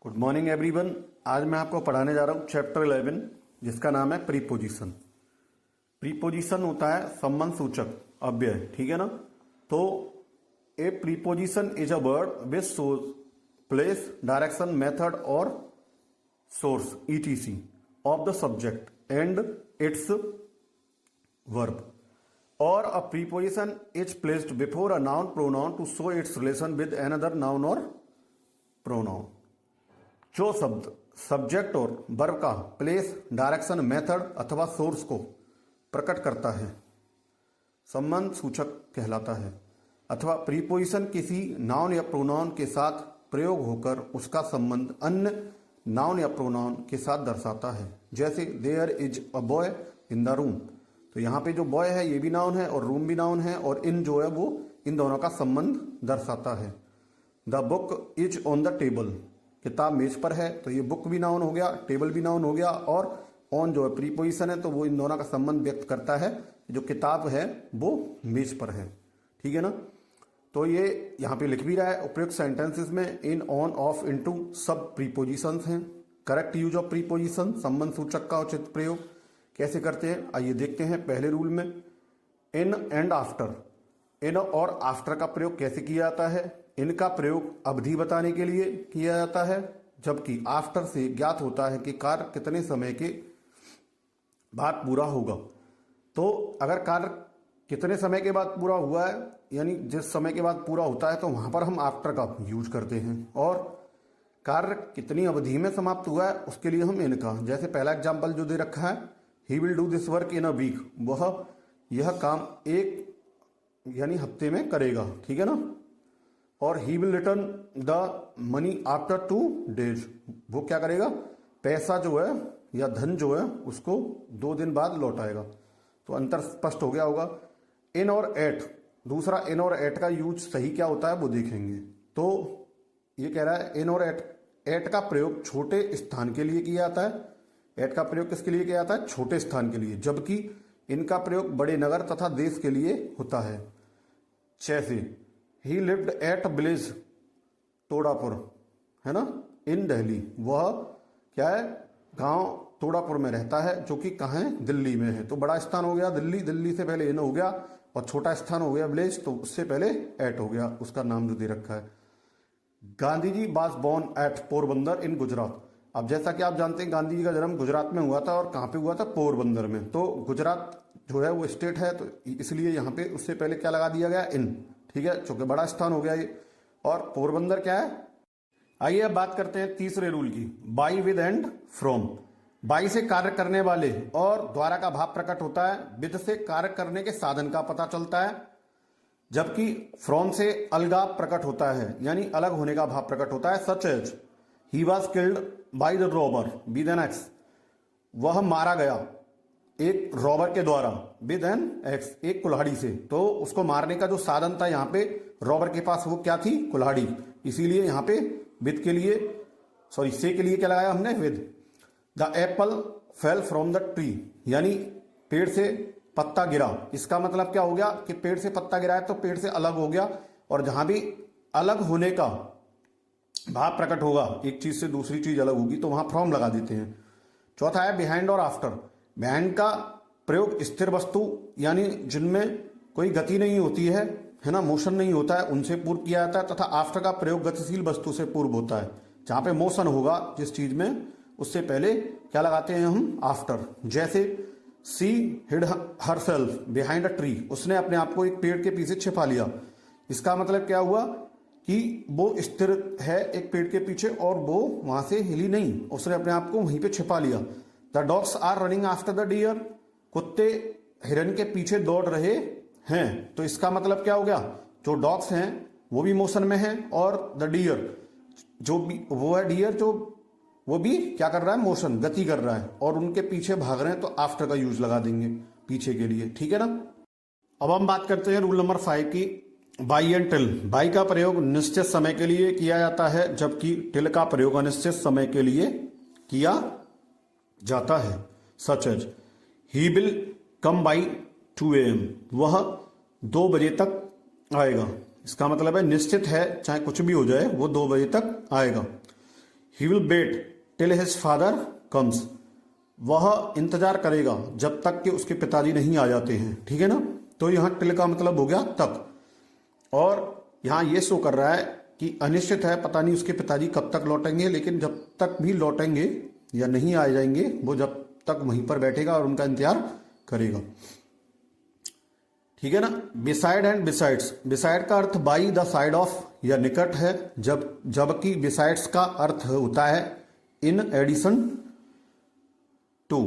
Good morning everyone. आज मैं आपको पढ़ाने जा रहा हूँ चैप्टर 11 जिसका नाम है प्रीपोजिशन। प्रीपोजिशन होता है संबंध सूचक अव्यय, ठीक है ना। तो a preposition is a word which shows place, direction, method और source etc of the subject and its verb. और a preposition is placed before a noun pronoun to show its relation with another noun और pronoun. जो शब्द subject और verb का place, direction, method अथवा source को प्रकट करता है संबंध सूचक कहलाता है। अथवा प्रीपोजिशन किसी नाउन या प्रोनाउन के साथ प्रयोग होकर उसका संबंध अन्य नाउन या प्रोनाउन के साथ दर्शाता है। जैसे there is a boy in the room, तो यहाँ पे जो बॉय है ये भी नाउन है और रूम भी नाउन है, और इन जो है वो इन दोनों का संबंध दर्शाता है। The book is on the table, किताब मेज पर है, तो ये बुक भी नाउन हो गया, टेबल भी नाउन हो गया, और ऑन जो है प्रीपोजिशन है तो वो इन दोनों का संबंध व्यक्त करता है। जो किताब है वो मेज पर है, ठीक है ना। तो ये यहाँ पे लिख भी रहा है उपयुक्त सेंटेंसेस में इन, ऑन, ऑफ, इनटू सब प्रीपोजिशंस हैं। करेक्ट यूज ऑफ प्रीपोजिशन, संबंध सूचक का उचित प्रयोग कैसे करते हैं आइए देखते हैं। पहले रूल में इन एंड आफ्टर, इन और आफ्टर का प्रयोग कैसे किया जाता है। इनका प्रयोग अवधि बताने के लिए किया जाता है, जबकि आफ्टर से ज्ञात होता है कि कार्य कितने समय के बाद पूरा होगा। तो अगर कार्य कितने समय के बाद पूरा हुआ है, यानी जिस समय के बाद पूरा होता है, तो वहां पर हम आफ्टर का यूज करते हैं। और कार्य कितनी अवधि में समाप्त हुआ है उसके लिए हम इनका, जैसे पहला एग्जाम्पल जो दे रखा है, he will do this work in a week, वह यह काम एक यानी हफ्ते में करेगा, ठीक है ना। और he will return the money after 2 days, वो क्या करेगा, पैसा जो है या धन जो है उसको 2 दिन बाद लौटाएगा। तो अंतर स्पष्ट हो गया होगा। इन और एट, दूसरा इन और एट का यूज सही क्या होता है वो देखेंगे। तो ये कह रहा है इन और एट का प्रयोग छोटे स्थान के लिए किया जाता है। एट का प्रयोग किसके लिए किया जाता है, छोटे स्थान के लिए, जबकि इनका प्रयोग बड़े नगर तथा देश के लिए होता है। जैसे ही लिव्ड एट विलेज तोड़ापुर, है ना, इन दिल्ली, वह क्या है, गांव तोड़ापुर में रहता है, जो कि कहाँ है, दिल्ली में है। तो बड़ा स्थान हो गया दिल्ली, दिल्ली से पहले इन हो गया, और छोटा स्थान हो गया विलेज, तो उससे पहले एट हो गया उसका नाम जो दे रखा है। Gandhi ji was born at Porbandar इन गुजरात। अब जैसा कि आप जानते हैं गांधी जी का जन्म गुजरात में हुआ था, और कहाँ पे हुआ था, पोरबंदर में। तो गुजरात जो है वो स्टेट है, तो इसलिए यहाँ पे उससे पहले क्या लगा दिया गया, इन, ठीक है, चूंकि बड़ा स्थान हो गया ये। और पोरबंदर क्या है। आइए अब बात करते हैं तीसरे रूल की, by, with and from. By से कार्य करने वाले और द्वारा का भाव प्रकट होता है, विद से कार्य करने के साधन का पता चलता है, जबकि फ्रॉम से अलगाव प्रकट होता है, यानी अलग होने का भाव प्रकट होता है। Such as he was killed by the robber with an axe, वह मारा गया एक रॉबर के द्वारा, विद एन एक्स, एक कुल्हाड़ी से। तो उसको मारने का जो साधन था यहाँ पे रॉबर के पास, वो क्या थी, कुल्हाड़ी, इसीलिए यहाँ पे विद के लिए, सॉरी से के लिए क्या लगाया हमने, with. The Apple fell from the tree, यानी पेड़ से पत्ता गिरा, इसका मतलब क्या हो गया कि पेड़ से पत्ता गिरा है तो पेड़ से अलग हो गया, और जहां भी अलग होने का भाव प्रकट होगा, एक चीज से दूसरी चीज अलग होगी, तो वहां फ्रॉम लगा देते हैं। चौथा है बिहाइंड और आफ्टर। बिहाइंड का प्रयोग स्थिर वस्तु, यानी जिनमें कोई गति नहीं होती है ना, मोशन नहीं होता है, उनसे पूर्व किया जाता है, तथा आफ्टर का प्रयोग गतिशील वस्तु से पूर्व होता है। जहां पे मोशन होगा जिस चीज में, उससे पहले क्या लगाते हैं हम, आफ्टर। जैसे she hid herself behind a tree, उसने अपने आप को एक पेड़ के पीछे छिपा लिया। इसका मतलब क्या हुआ कि वो स्थिर है एक पेड़ के पीछे और वो वहां से हिली नहीं, उसने अपने आप को वहीं पे छिपा लिया। The dogs are running after the deer, कुत्ते हिरन के पीछे दौड़ रहे हैं। तो इसका मतलब क्या हो गया, जो डॉग्स हैं वो भी मोशन में हैं, और द डियर जो भी वो है, डियर जो वो भी क्या कर रहा है, मोशन, गति कर रहा है, और उनके पीछे भाग रहे हैं, तो आफ्टर का यूज लगा देंगे पीछे के लिए, ठीक है ना। अब हम बात करते हैं रूल नंबर 5 की, बाई एंड टिल। बाई का प्रयोग निश्चित समय के लिए किया जाता है, जबकि टिल का प्रयोग अनिश्चित समय के लिए किया जाता है। Such as he will come by 2 AM, वह 2 बजे तक आएगा। इसका मतलब है निश्चित है, चाहे कुछ भी हो जाए वो 2 बजे तक आएगा। He will wait till his father comes, वह इंतजार करेगा जब तक कि उसके पिताजी नहीं आ जाते हैं, ठीक है ना। तो यहाँ टिल का मतलब हो गया तक, और यहाँ ये शो कर रहा है कि अनिश्चित है, पता नहीं उसके पिताजी कब तक लौटेंगे, लेकिन जब तक भी लौटेंगे या नहीं आ जाएंगे वो जब तक वहीं पर बैठेगा और उनका इंतजार करेगा, ठीक है ना। बिसाइड एंड बिसाइड्स, बिसाइड का अर्थ बाई द साइड ऑफ या निकट है, जबकि बिसाइड्स का अर्थ होता है इन एडिशन टू,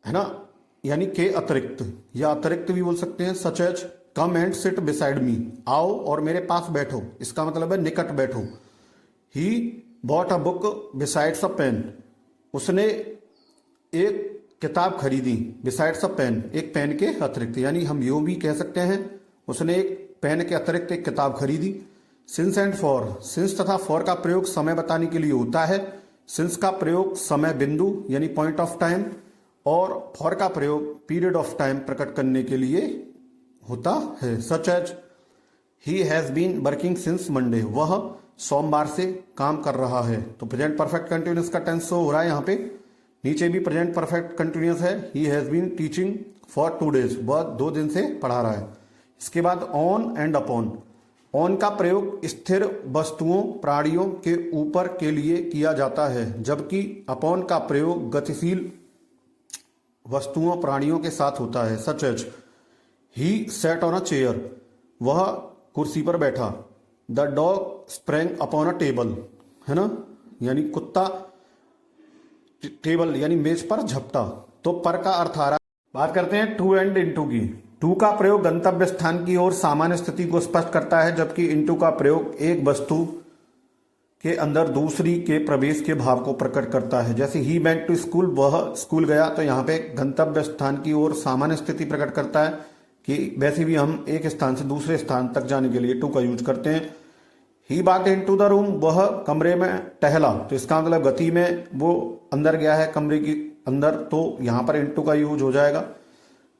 है ना, यानी के अतिरिक्त या अतिरिक्त भी बोल सकते हैं। Such as come and sit beside me, आओ और मेरे पास बैठो, इसका मतलब है निकट बैठो। He bought a book besides a pen, उसने एक किताब खरीदी बिसाइड्स अ पेन, एक पेन के अतिरिक्त, यानी हम यूं भी कह सकते हैं उसने एक पेन के अतिरिक्त एक किताब खरीदी। सिंस एंड फॉर, सिंस तथा फॉर का प्रयोग समय बताने के लिए होता है। सिंस का प्रयोग समय बिंदु यानी पॉइंट ऑफ टाइम, और फॉर का प्रयोग पीरियड ऑफ टाइम प्रकट करने के लिए होता है। Such as he has been working since Monday, वह सोमवार से काम कर रहा है। तो प्रेजेंट परफेक्ट कंटिन्यूअस का टेंस हो रहा है यहाँ पे, नीचे भी प्रेजेंट परफेक्ट कंटिन्यूअस है। He has been teaching for 2 days, वह 2 दिन से पढ़ा रहा है। इसके बाद ऑन एंड अपॉन, ऑन का प्रयोग स्थिर वस्तुओं प्राणियों के ऊपर के लिए किया जाता है, जबकि अपॉन का प्रयोग गतिशील वस्तुओं प्राणियों के साथ होता है। Such as he sat on a chair, वह कुर्सी पर बैठा। The dog sprang upon a table, है ना, यानी कुत्ता टेबल यानी मेज पर झपटा। तो पर का अर्थ आ रहा है। बात करते हैं टू एंड इनटू की। टू का प्रयोग गंतव्य स्थान की ओर सामान्य स्थिति को स्पष्ट करता है, जबकि इनटू का प्रयोग एक वस्तु के अंदर दूसरी के प्रवेश के भाव को प्रकट करता है। जैसे ही वेंट टू स्कूल, वह स्कूल गया, तो यहाँ पे गंतव्य स्थान की ओर सामान्य स्थिति प्रकट करता है कि वैसे भी हम एक स्थान से दूसरे स्थान तक जाने के लिए टू का यूज करते हैं। He walked into the room, वह कमरे में टहला, तो इसका मतलब गति में वो अंदर गया है कमरे के अंदर, तो यहाँ पर इनटू का यूज हो जाएगा।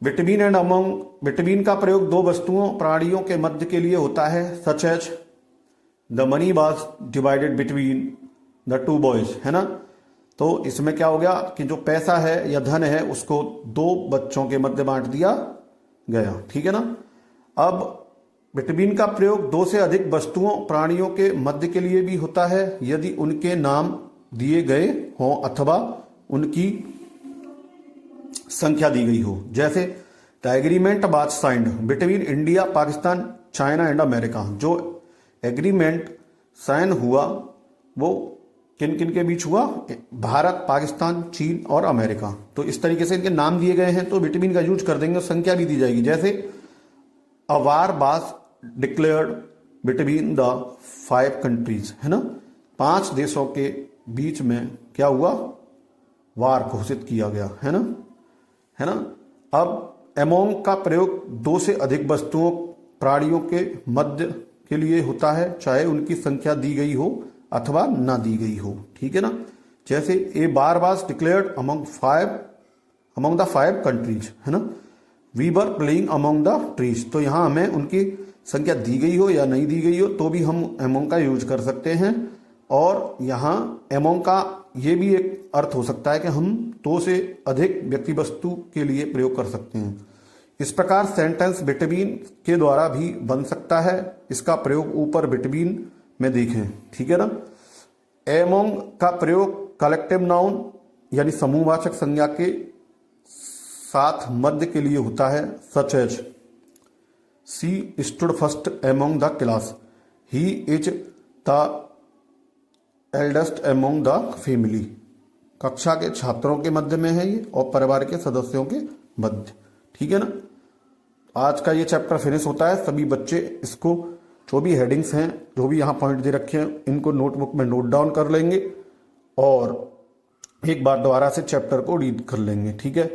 बिटवीन एंड अमंग, बिटवीन का प्रयोग दो वस्तुओं प्राणियों के मध्य के लिए होता है। Such as the money was divided between the 2 boys, है ना। तो इसमें क्या हो गया कि जो पैसा है या धन है उसको 2 बच्चों के मध्य बांट दिया गया, ठीक है ना। अब बिटवीन का प्रयोग 2 से अधिक वस्तुओं प्राणियों के मध्य के लिए भी होता है, यदि उनके नाम दिए गए हों अथवा उनकी संख्या दी गई हो। जैसे the agreement was signed between India, Pakistan, China and America, जो एग्रीमेंट साइन हुआ वो किन किन के बीच हुआ, भारत, पाकिस्तान, चीन और अमेरिका। तो इस तरीके से इनके नाम दिए गए हैं तो बिटवीन का यूज कर देंगे और संख्या भी दी जाएगी। जैसे a war was declared between the 5 countries, है ना, 5 देशों के बीच में क्या हुआ, वार घोषित किया गया, है ना, है ना। अब एमोंग का प्रयोग 2 से अधिक वस्तुओं प्राणियों के मध्य के लिए होता है, चाहे उनकी संख्या दी गई हो अथवा ना दी गई हो, ठीक है ना। जैसे a war was declared among the 5 countries, है ना। We were playing among the trees, तो यहाँ हमें उनकी संख्या दी गई हो या नहीं दी गई हो तो भी हम एमोंग का यूज कर सकते हैं। और यहाँ एमोंग का ये भी एक अर्थ हो सकता है कि हम 2 से अधिक व्यक्ति वस्तु के लिए प्रयोग कर सकते हैं। इस प्रकार सेंटेंस बिटवीन के द्वारा भी बन सकता है, इसका प्रयोग ऊपर बिटवीन में देखें, ठीक है ना। एमोंग का प्रयोग कलेक्टिव नाउन यानी समूहवाचक संज्ञा के साथ मध्य के लिए होता है। Such as she stood first among the class, he is the eldest among the family, कक्षा के छात्रों के मध्य में है ये और परिवार के सदस्यों के मध्य, ठीक है ना। आज का ये चैप्टर फिनिश होता है। सभी बच्चे इसको जो भी हेडिंग्स हैं, जो भी यहाँ पॉइंट दे रखे हैं, इनको नोटबुक में नोट डाउन कर लेंगे और एक बार दोबारा से चैप्टर को रीड कर लेंगे, ठीक है।